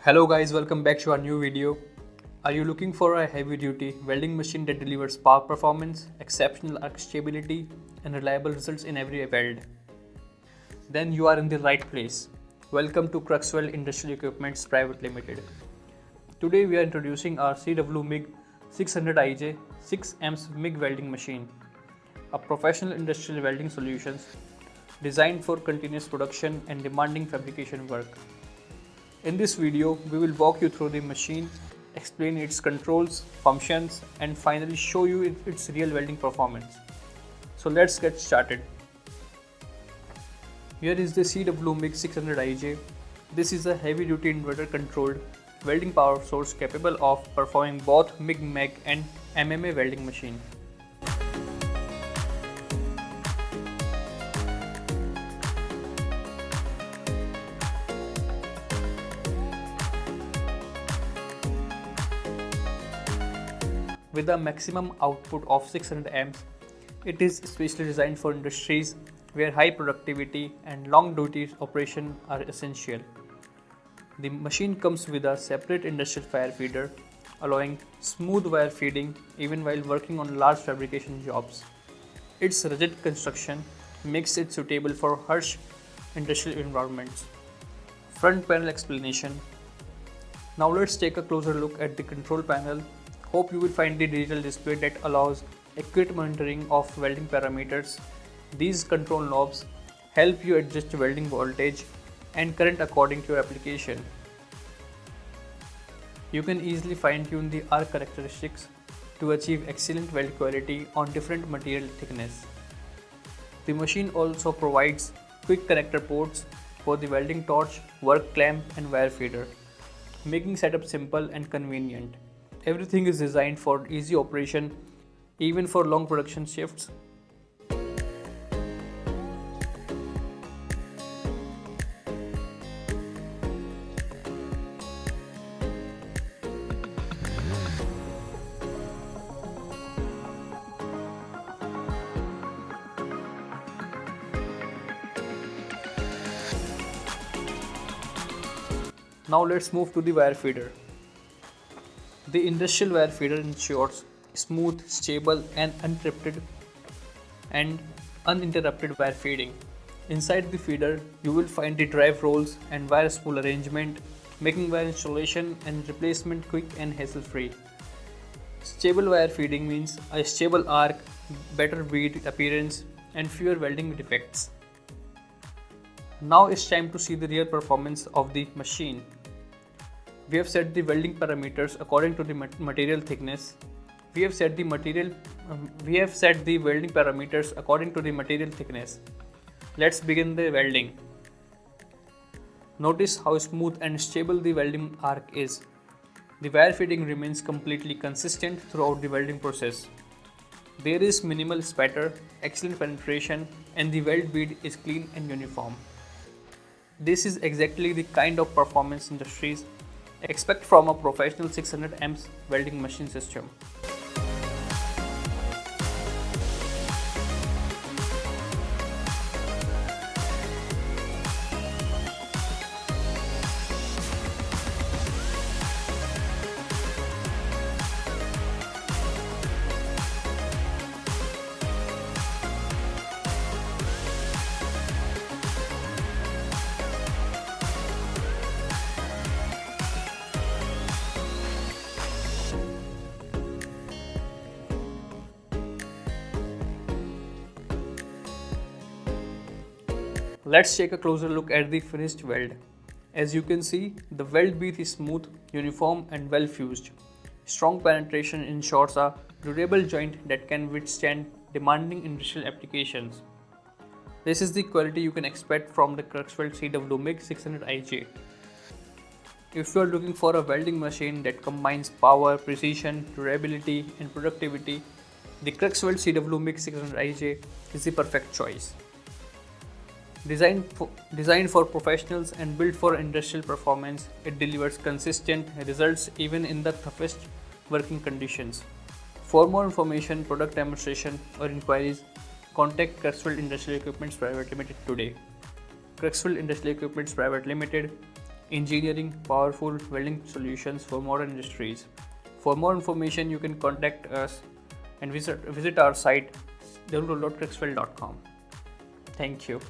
Hello guys, welcome back to our new video. Are you looking for a heavy duty welding machine that delivers power performance, exceptional arc stability and reliable results in every weld? Then you are in the right place. Welcome to CRUXWELD Industrial Equipments Private Limited. Today we are introducing our CW MIG600iJ 6 amps MIG welding machine, a professional industrial welding solutions designed for continuous production and demanding fabrication work. In this video, we will walk you through the machine, explain its controls, functions, and finally show you its real welding performance. So let's get started. Here is the CW MIG600iJ. This is a heavy-duty inverter-controlled welding power source capable of performing both MIG, MEG, and MMA welding machine. With a maximum output of 600 amps, it is specially designed for industries where high productivity and long duty operation are essential. The machine comes with a separate industrial fire feeder, allowing smooth wire feeding even while working on large fabrication jobs. Its rigid construction makes it suitable for harsh industrial environments. Front panel explanation. Now let's take a closer look at the control panel. Hope you will find the digital display that allows accurate monitoring of welding parameters. These control knobs help you adjust welding voltage and current according to your application. You can easily fine-tune the arc characteristics to achieve excellent weld quality on different material thickness. The machine also provides quick connector ports for the welding torch, work clamp and wire feeder, making setup simple and convenient. Everything is designed for easy operation, even for long production shifts. Now let's move to the wire feeder. The industrial wire feeder ensures smooth, stable and uninterrupted wire feeding. Inside the feeder, you will find the drive rolls and wire spool arrangement, making wire installation and replacement quick and hassle-free. Stable wire feeding means a stable arc, better bead appearance and fewer welding defects. Now it's time to see the real performance of the machine. We have set the welding parameters according to the material thickness. We have set the welding parameters according to the material thickness. Let's begin the welding. Notice how smooth and stable the welding arc is. The wire feeding remains completely consistent throughout the welding process. There is minimal spatter, excellent penetration, and the weld bead is clean and uniform. This is exactly the kind of performance industries expect from a professional 600 amps welding machine system. Let's take a closer look at the finished weld. As you can see, the weld bead is smooth, uniform and well fused. Strong penetration ensures a durable joint that can withstand demanding industrial applications. This is the quality you can expect from the CRUXWELD CW MIG600iJ. If you are looking for a welding machine that combines power, precision, durability and productivity, the CRUXWELD CW MIG600iJ is the perfect choice. Designed for professionals and built for industrial performance, it delivers consistent results even in the toughest working conditions. For more information, product demonstration or inquiries, contact CRUXWELD Industrial Equipments Private Limited today. CRUXWELD Industrial Equipments Private Limited, engineering powerful welding solutions for modern industries. For more information, you can contact us and visit our site www.cruxweld.com. Thank you.